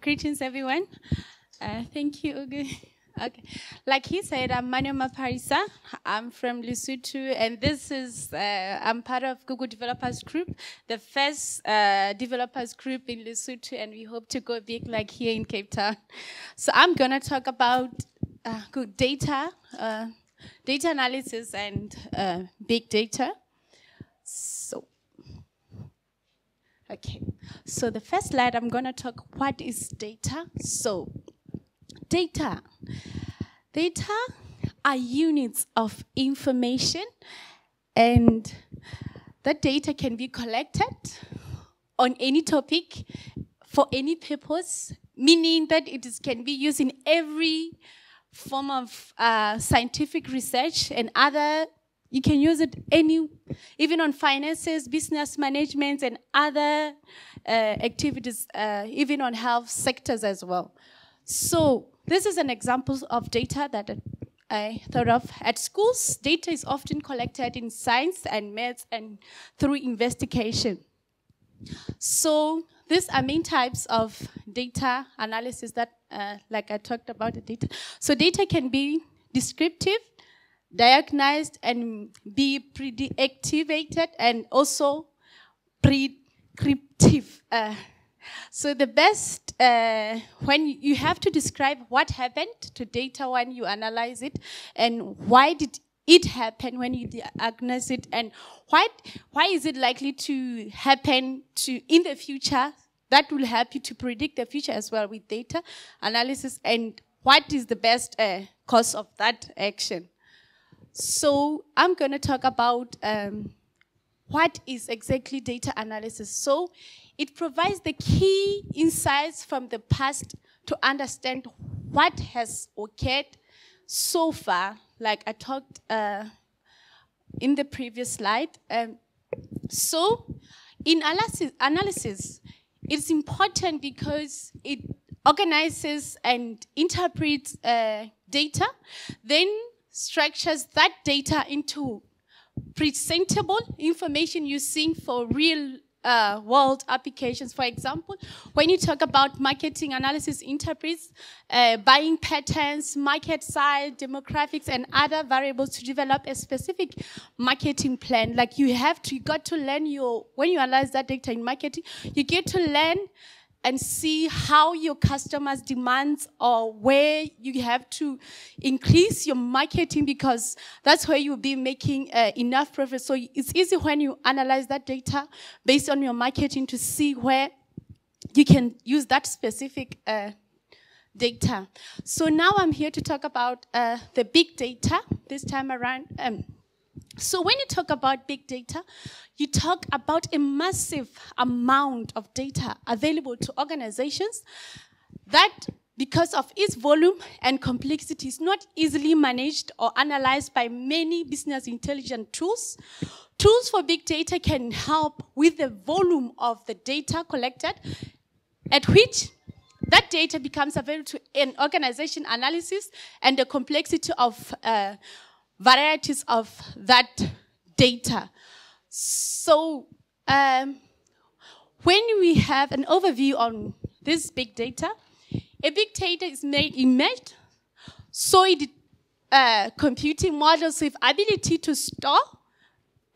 Greetings, everyone. Thank you, Ugu. Okay. Like he said, I'm Maneo Mapharisa. I'm from Lesotho, and this is, I'm part of Google Developers Group, the first developers group in Lesotho, and we hope to go big like here in Cape Town. So I'm going to talk about good data, data analysis, and big data. Okay, so the first slide, I'm going to talk what is data. So data are units of information, and that data can be collected on any topic for any purpose, meaning that can be used in every form of scientific research and other. You can use it even on finances, business management, and other activities, even on health sectors as well. So this is an example of data that I thought of. At schools, data is often collected in science and maths and through investigation. So these are main types of data analysis that, like I talked about the data. So data can be descriptive, diagnosed, and be pre-activated, and also prescriptive. So the best, when you have to describe what happened to data when you analyze it, and why did it happen when you diagnose it, and why is it likely to happen in the future. That will help you to predict the future as well with data analysis, and what is the best cause of that action. So I'm going to talk about what is exactly data analysis. So it provides the key insights from the past to understand what has occurred so far, like I talked in the previous slide. So in analysis, it's important because it organizes and interprets data, then structures that data into presentable information using for real world applications. For example, when you talk about marketing analysis, interprets buying patterns, market size, demographics, and other variables to develop a specific marketing plan. Like you got to learn when you analyze that data in marketing, you get to learn and see how your customers' demands, or where you have to increase your marketing, because that's where you'll be making enough profit. So it's easy when you analyze that data based on your marketing to see where you can use that specific data. So now I'm here to talk about the big data this time around. So when you talk about big data, you talk about a massive amount of data available to organizations that, because of its volume and complexity, is not easily managed or analyzed by many business intelligence tools. Tools for big data can help with the volume of the data collected, at which that data becomes available to an organization analysis, and the complexity of varieties of that data. So when we have an overview on this big data, a big data is made imaged, so it computing models with ability to store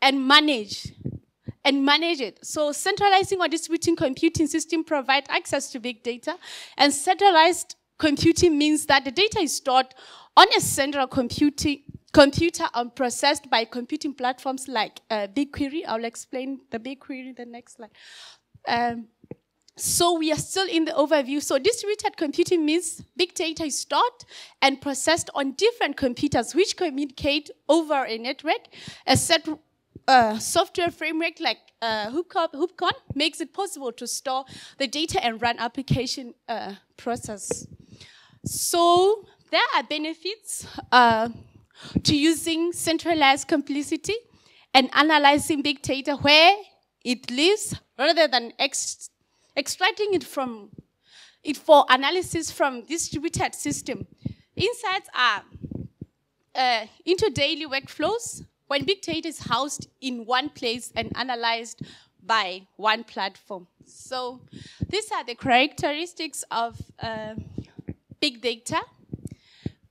and manage it. So centralizing or distributing computing system provide access to big data, and centralized computing means that the data is stored on a central computer and processed by computing platforms like BigQuery. I'll explain the BigQuery in the next slide. So we are still in the overview. So distributed computing means big data is stored and processed on different computers which communicate over a network. A set software framework like HoopCon makes it possible to store the data and run application process. So there are benefits to using centralized complexity and analyzing big data where it lives, rather than extracting it for analysis from distributed system. Insights are into daily workflows. When big data is housed in one place and analyzed by one platform. So these are the characteristics of big data.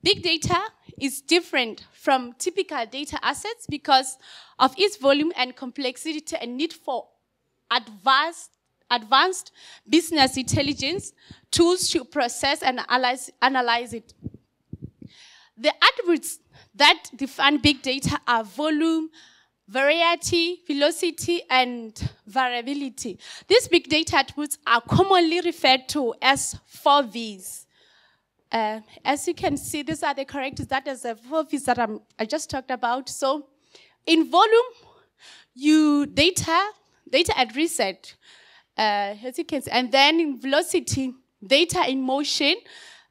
Big data is different from typical data assets because of its volume and complexity and need for advanced business intelligence tools to process and analyze it. The attributes that define big data are volume, variety, velocity, and variability. These big data attributes are commonly referred to as 4 Vs. As you can see, these are the characters, that is the 4 Vs that I just talked about. So in volume, data at reset, as you can see, and then in velocity, data in motion,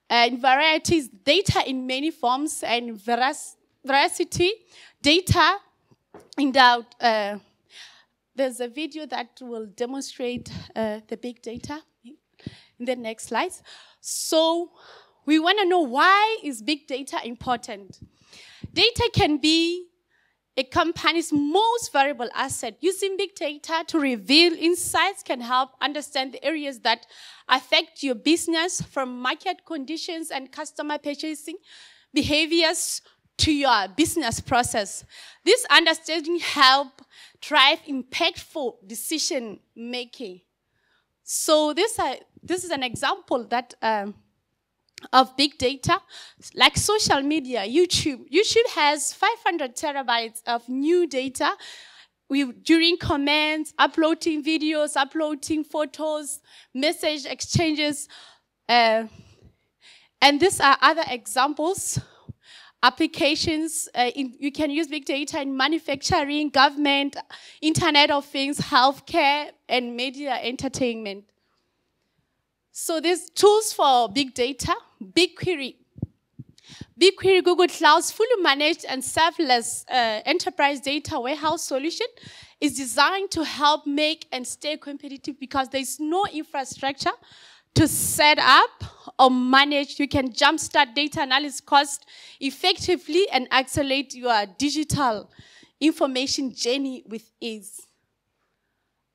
and varieties, data in many forms, and veracity, data in doubt. There's a video that will demonstrate the big data in the next slides. So we want to know, why is big data important? Data can be a company's most valuable asset. Using big data to reveal insights can help understand the areas that affect your business, from market conditions and customer purchasing behaviors to your business process. This understanding help drive impactful decision making. So this is an example that of big data, like social media, YouTube. YouTube has 500 terabytes of new data during comments, uploading videos, uploading photos, message exchanges. And these are other examples. Applications, you can use big data in manufacturing, government, Internet of Things, healthcare, and media entertainment. So there's tools for big data. BigQuery. BigQuery, Google Cloud's fully managed and serverless enterprise data warehouse solution, is designed to help make and stay competitive because there's no infrastructure to set up or manage. You can jumpstart data analysis cost effectively and accelerate your digital information journey with ease.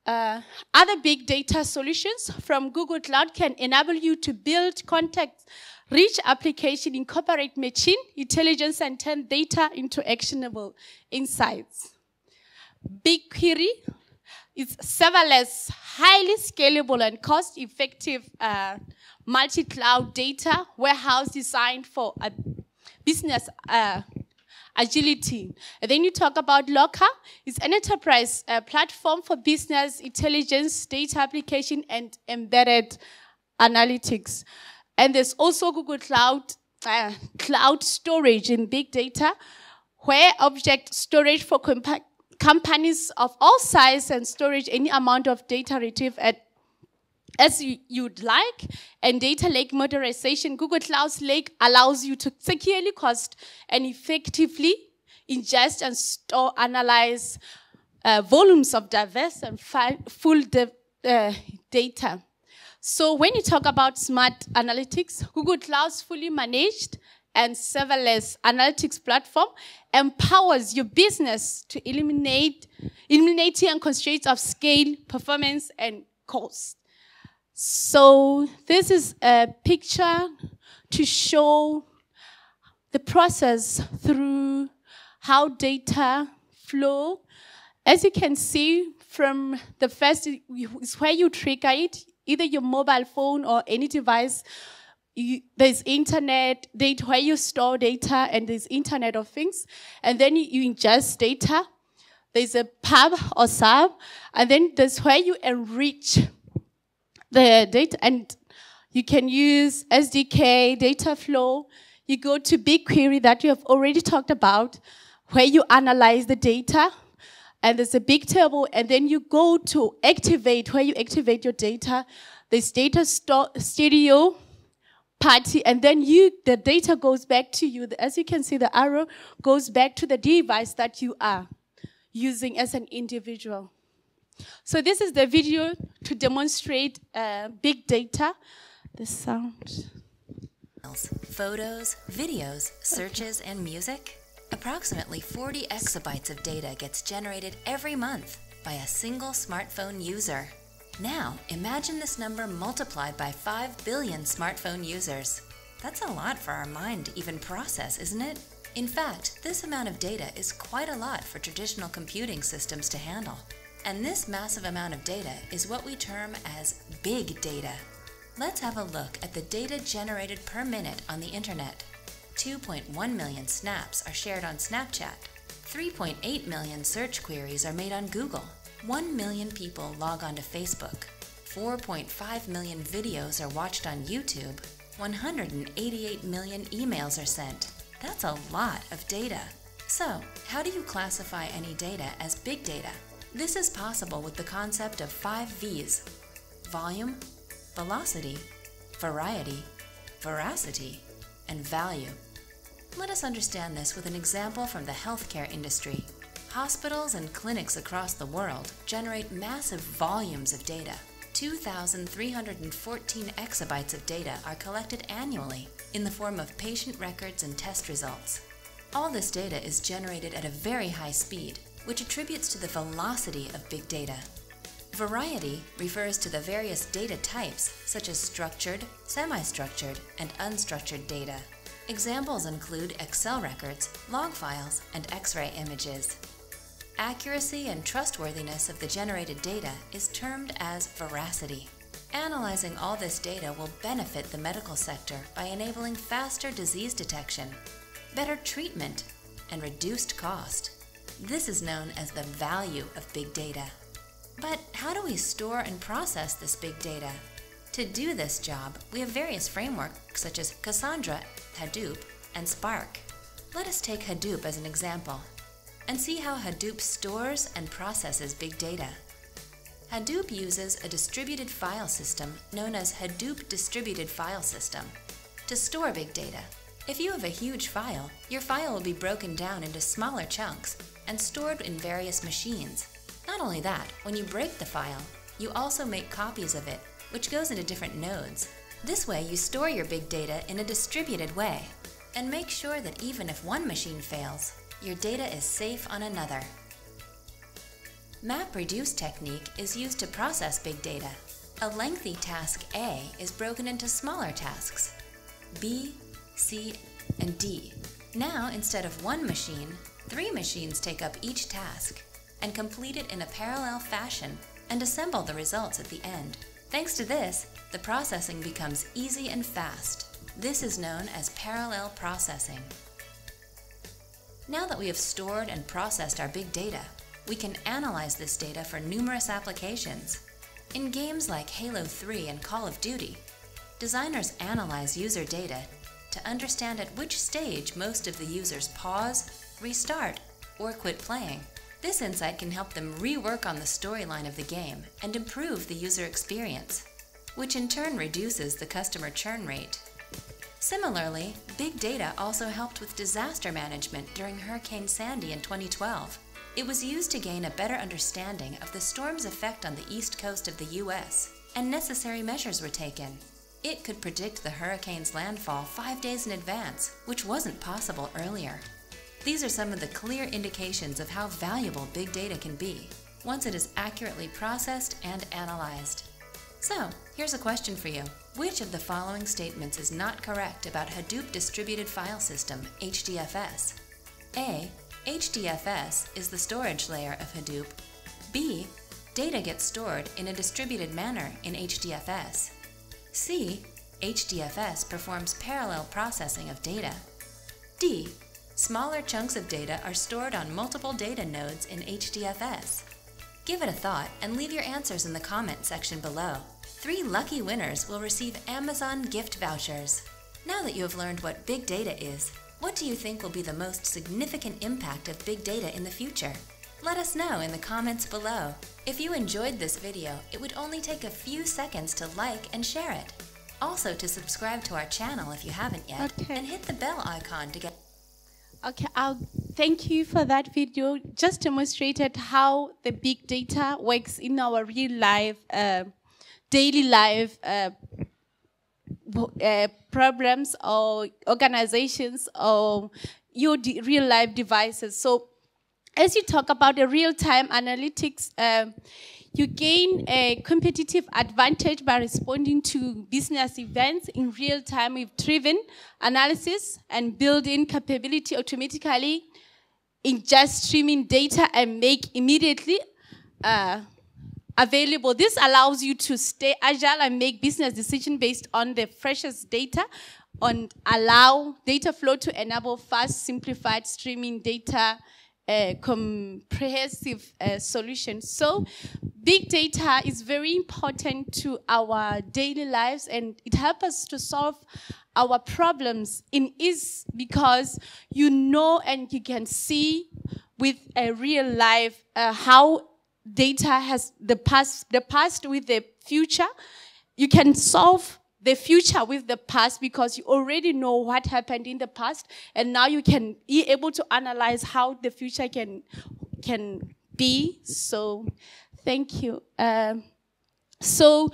Other big data solutions from Google Cloud can enable you to build context-rich application, incorporate machine intelligence, and turn data into actionable insights. BigQuery is serverless, highly scalable, and cost-effective multi-cloud data warehouse designed for a business agility. And then you talk about Locker. It's an enterprise platform for business intelligence, data application, and embedded analytics. And there's also Google Cloud, cloud storage in big data, where object storage for companies of all size and storage any amount of data retrieved as you'd like, and data lake modernization. Google Cloud's Lake allows you to securely cost and effectively ingest and store, analyze volumes of diverse and full data. So when you talk about smart analytics, Google Cloud's fully managed and serverless analytics platform empowers your business to eliminating constraints of scale, performance, and cost. So this is a picture to show the process through how data flow. As you can see from the first, is where you trigger it, either your mobile phone or any device. There's internet, data where you store data, and there's Internet of Things. And then you ingest data. There's a pub or sub, and then there's where you enrich the data, and you can use SDK, data flow. You go to BigQuery that you have already talked about, where you analyze the data, and there's a big table, and then you go to activate, where you activate your data. There's data studio, party, and then the data goes back to you. As you can see, the arrow goes back to the device that you are using as an individual. So this is the video to demonstrate big data. The sound. Photos, videos, searches, and music. Approximately 40 exabytes of data gets generated every month. by a single smartphone user. Now, imagine this number multiplied by 5 billion smartphone users. That's a lot for our mind to even process, isn't it? In fact, this amount of data is quite a lot for traditional computing systems to handle. And this massive amount of data is what we term as big data. Let's have a look at the data generated per minute on the internet. 2.1 million snaps are shared on Snapchat. 3.8 million search queries are made on Google. 1 million people log on to Facebook. 4.5 million videos are watched on YouTube. 188 million emails are sent. That's a lot of data. So, how do you classify any data as big data? This is possible with the concept of 5 V's: volume, velocity, variety, veracity, and value. Let us understand this with an example from the healthcare industry. Hospitals and clinics across the world generate massive volumes of data. 2,314 exabytes of data are collected annually in the form of patient records and test results. All this data is generated at a very high speed, which attributes to the velocity of big data. Variety refers to the various data types, such as structured, semi-structured, and unstructured data. Examples include Excel records, log files, and X-ray images. Accuracy and trustworthiness of the generated data is termed as veracity. Analyzing all this data will benefit the medical sector by enabling faster disease detection, better treatment, and reduced cost. This is known as the value of big data. But how do we store and process this big data? To do this job, we have various frameworks such as Cassandra, Hadoop, and Spark. Let us take Hadoop as an example and see how Hadoop stores and processes big data. Hadoop uses a distributed file system known as Hadoop Distributed File System to store big data. If you have a huge file, your file will be broken down into smaller chunks and stored in various machines. Not only that, when you break the file, you also make copies of it, which goes into different nodes. This way, you store your big data in a distributed way and make sure that even if one machine fails, your data is safe on another. MapReduce technique is used to process big data. A lengthy task A is broken into smaller tasks, B, C, and D. Now, instead of one machine, 3 machines take up each task and complete it in a parallel fashion and assemble the results at the end. Thanks to this, the processing becomes easy and fast. This is known as parallel processing. Now that we have stored and processed our big data, we can analyze this data for numerous applications. In games like Halo 3 and Call of Duty, designers analyze user data to understand at which stage most of the users pause, restart, or quit playing. This insight can help them rework on the storyline of the game and improve the user experience, which in turn reduces the customer churn rate. Similarly, big data also helped with disaster management during Hurricane Sandy in 2012. It was used to gain a better understanding of the storm's effect on the east coast of the US, and necessary measures were taken. It could predict the hurricane's landfall 5 days in advance, which wasn't possible earlier. These are some of the clear indications of how valuable big data can be, once it is accurately processed and analyzed. So, here's a question for you. Which of the following statements is not correct about Hadoop Distributed File System, HDFS? A. HDFS is the storage layer of Hadoop. B. Data gets stored in a distributed manner in HDFS. C. HDFS performs parallel processing of data. D. Smaller chunks of data are stored on multiple data nodes in HDFS. Give it a thought and leave your answers in the comment section below. 3 lucky winners will receive Amazon gift vouchers. Now that you have learned what big data is, what do you think will be the most significant impact of big data in the future? Let us know in the comments below. If you enjoyed this video, it would only take a few seconds to like and share it. Also to subscribe to our channel if you haven't yet, and hit the bell icon to get... Okay, I'll thank you for that video. Just demonstrated how the big data works in our real life, daily life problems or organizations or your real life devices. So as you talk about the real-time analytics, you gain a competitive advantage by responding to business events in real time with driven analysis and build-in capability automatically ingest streaming data and make immediately available. This allows you to stay agile and make business decisions based on the freshest data and allow data flow to enable fast, simplified streaming data comprehensive solutions. So big data is very important to our daily lives, and it helps us to solve our problems in ease because you know and you can see with a real life how data has the past with the future. You can solve the future with the past because you already know what happened in the past, and now you can be able to analyze how the future can be. So thank you. So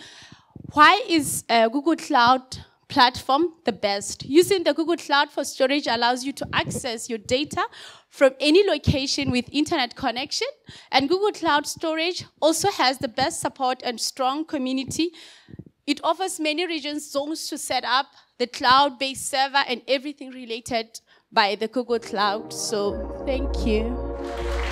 why is Google Cloud Platform the best? Using the Google Cloud for storage allows you to access your data from any location with internet connection, and Google Cloud Storage also has the best support and strong community. It offers many region zones to set up the cloud-based server and everything related by the Google Cloud. So thank you.